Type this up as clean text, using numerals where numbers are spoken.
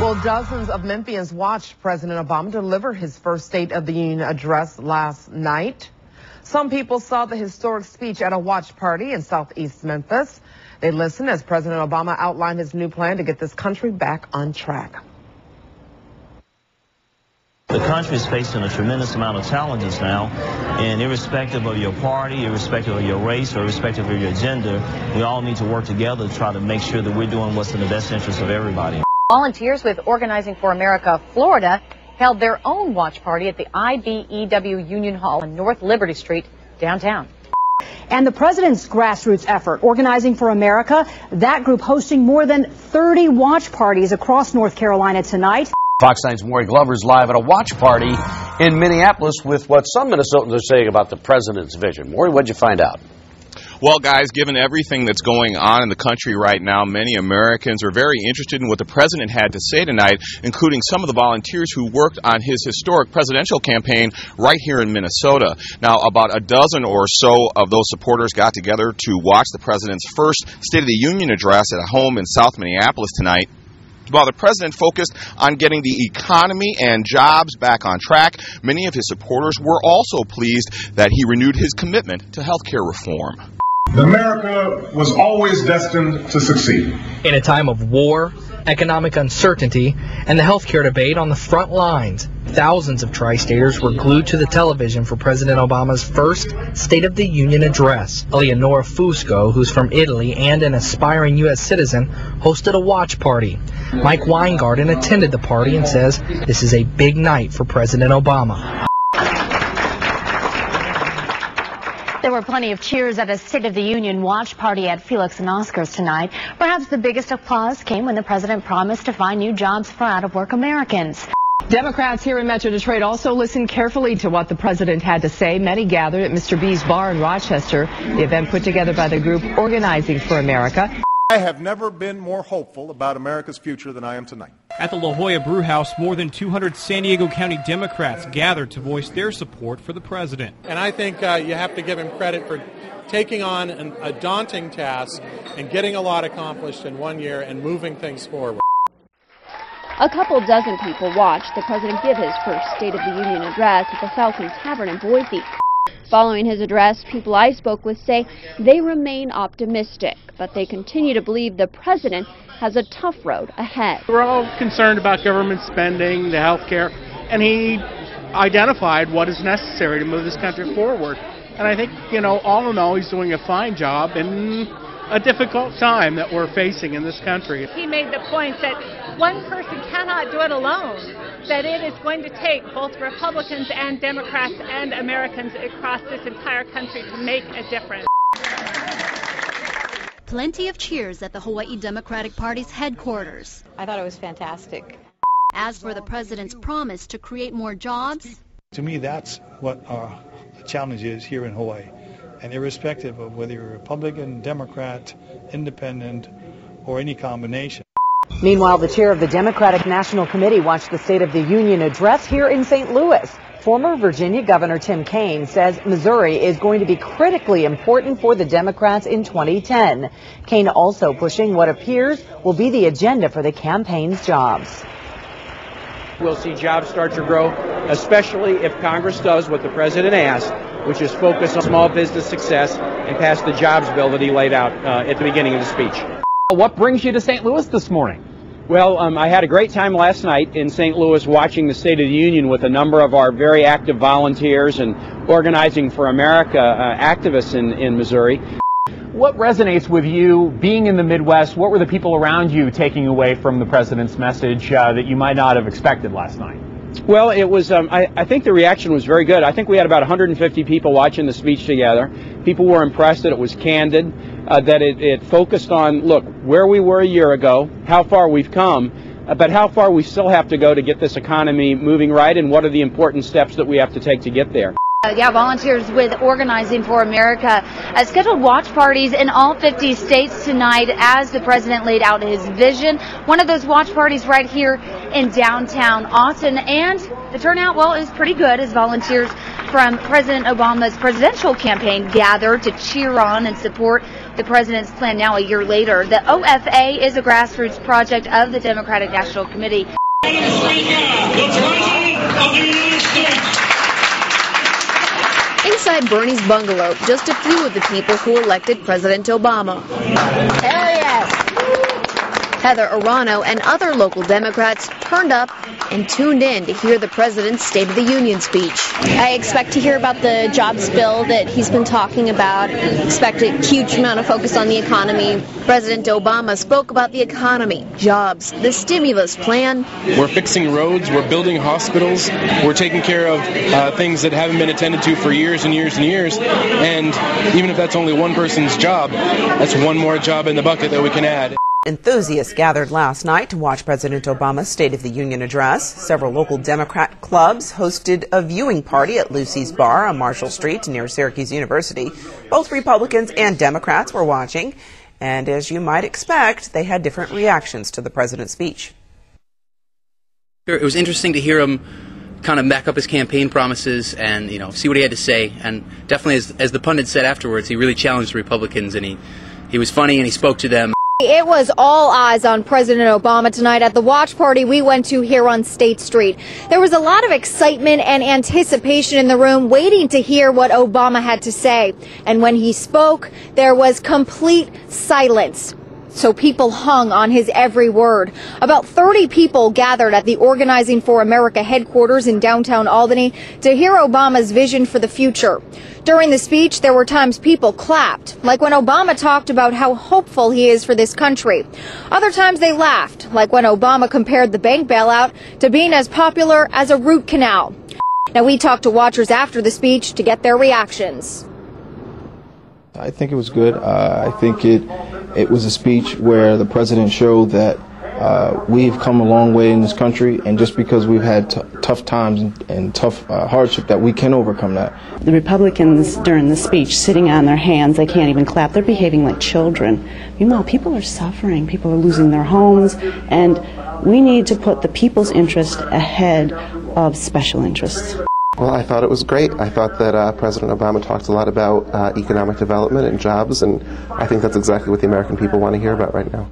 Well, dozens of Memphians watched President Obama deliver his first State of the Union address last night. Some people saw the historic speech at a watch party in southeast Memphis. They listened as President Obama outlined his new plan to get this country back on track. The country is facing a tremendous amount of challenges now, and irrespective of your party, irrespective of your race, or irrespective of your gender, we all need to work together to try to make sure that we're doing what's in the best interest of everybody. Volunteers with Organizing for America Florida held their own watch party at the IBEW Union Hall on North Liberty Street, downtown. And the president's grassroots effort, Organizing for America, that group hosting more than 30 watch parties across North Carolina tonight. Fox 9's MAURY Glover's live at a watch party in Minneapolis with what some Minnesotans are saying about the president's vision. MAURY, what'd you find out? Well, guys, given everything that's going on in the country right now, many Americans are very interested in what the president had to say tonight, including some of the volunteers who worked on his historic presidential campaign right here in Minnesota. Now, about a dozen or so of those supporters got together to watch the president's first State of the Union address at a home in South Minneapolis tonight. While the president focused on getting the economy and jobs back on track, many of his supporters were also pleased that he renewed his commitment to health care reform. America was always destined to succeed. In a time of war, economic uncertainty, and the health care debate on the front lines, thousands of tri-staters were glued to the television for President Obama's first State of the Union address. Eleonora Fusco, who's from Italy and an aspiring U.S. citizen, hosted a watch party. Mike Weingarten attended the party and says this is a big night for President Obama. There were plenty of cheers at a State of the Union watch party at Felix and Oscar's tonight. Perhaps the biggest applause came when the president promised to find new jobs for out-of-work Americans. Democrats here in Metro Detroit also listened carefully to what the president had to say. Many gathered at Mr. B's bar in Rochester, the event put together by the group Organizing for America. I have never been more hopeful about America's future than I am tonight. At the La Jolla Brewhouse, more than 200 San Diego County Democrats gathered to voice their support for the president. And I think you have to give him credit for taking on a daunting task and getting a lot accomplished in 1 year and moving things forward. A couple dozen people watched the president give his first State of the Union address at the Falcon Tavern in Boise. Following his address, people I spoke with say they remain optimistic, but they continue to believe the president has a tough road ahead. We're all concerned about government spending, the health care, and he identified what is necessary to move this country forward. And I think, all in all, he's doing a fine job in a difficult time that we're facing in this country. He made the point that one person cannot do it alone, that it is going to take both Republicans and Democrats and Americans across this entire country to make a difference. Plenty of cheers at the Hawaii Democratic Party's headquarters. I thought it was fantastic. As for the president's promise to create more jobs, to me, that's what our challenge is here in Hawaii. And irrespective of whether you're Republican, Democrat, Independent, or any combination. Meanwhile, the chair of the Democratic National Committee watched the State of the Union address here in St. Louis. Former Virginia Governor Tim Kaine says Missouri is going to be critically important for the Democrats in 2010. Kaine also pushing what appears will be the agenda for the campaign's jobs. We'll see jobs start to grow, especially if Congress does what the president asked, which is focus on small business success and pass the jobs bill that he laid out at the beginning of the speech. What brings you to St. Louis this morning? Well, I had a great time last night in St. Louis watching the State of the Union with a number of our very active volunteers and Organizing for America activists in Missouri. What resonates with you being in the Midwest? What were the people around you taking away from the president's message that you might not have expected last night? Well, it was, I think the reaction was very good. I think we had about 150 people watching the speech together. People were impressed that it was candid, that it focused on, look, where we were a year ago, how far we've come, but how far we still have to go to get this economy moving right, and what are the important steps that we have to take to get there. Volunteers with Organizing for America scheduled watch parties in all 50 states tonight as the president laid out his vision. One of those watch parties right here in downtown Austin, and the turnout, well, is pretty good as volunteers from President Obama's presidential campaign gathered to cheer on and support the president's plan now a year later. The OFA is a grassroots project of the Democratic National Committee. Inside Bernie's bungalow, just a few of the people who elected President Obama. Hell yes! Heather Arano and other local Democrats turned up and tuned in to hear the president's State of the Union speech. I expect to hear about the jobs bill that he's been talking about. Expect a huge amount of focus on the economy. President Obama spoke about the economy, jobs, the stimulus plan. We're fixing roads, we're building hospitals, we're taking care of things that haven't been attended to for years and years and years. And even if that's only one person's job, that's one more job in the bucket that we can add. Enthusiasts gathered last night to watch President Obama's State of the Union address. Several local Democrat clubs hosted a viewing party at Lucy's Bar on Marshall Street near Syracuse University. Both Republicans and Democrats were watching, and as you might expect, they had different reactions to the president's speech. It was interesting to hear him kind of back up his campaign promises and, see what he had to say. And definitely, as the pundit said afterwards, he really challenged the Republicans, and he was funny and he spoke to them. It was all eyes on President Obama tonight at the watch party we went to here on State Street. There was a lot of excitement and anticipation in the room, waiting to hear what Obama had to say. And when he spoke, there was complete silence. So people hung on his every word. About 30 people gathered at the Organizing for America headquarters in downtown Albany to hear Obama's vision for the future. During the speech, there were times people clapped, like when Obama talked about how hopeful he is for this country. Other times they laughed, like when Obama compared the bank bailout to being as popular as a root canal. Now, we talked to watchers after the speech to get their reactions. I think it was good. I think it was a speech where the president showed that we've come a long way in this country, and just because we've had tough times and tough hardship, that we can overcome that. The Republicans during the speech sitting on their hands, they can't even clap. They're behaving like children. Meanwhile, people are suffering. People are losing their homes, and we need to put the people's interest ahead of special interests. Well, I thought it was great. I thought that President Obama talked a lot about economic development and jobs, and I think that's exactly what the American people want to hear about right now.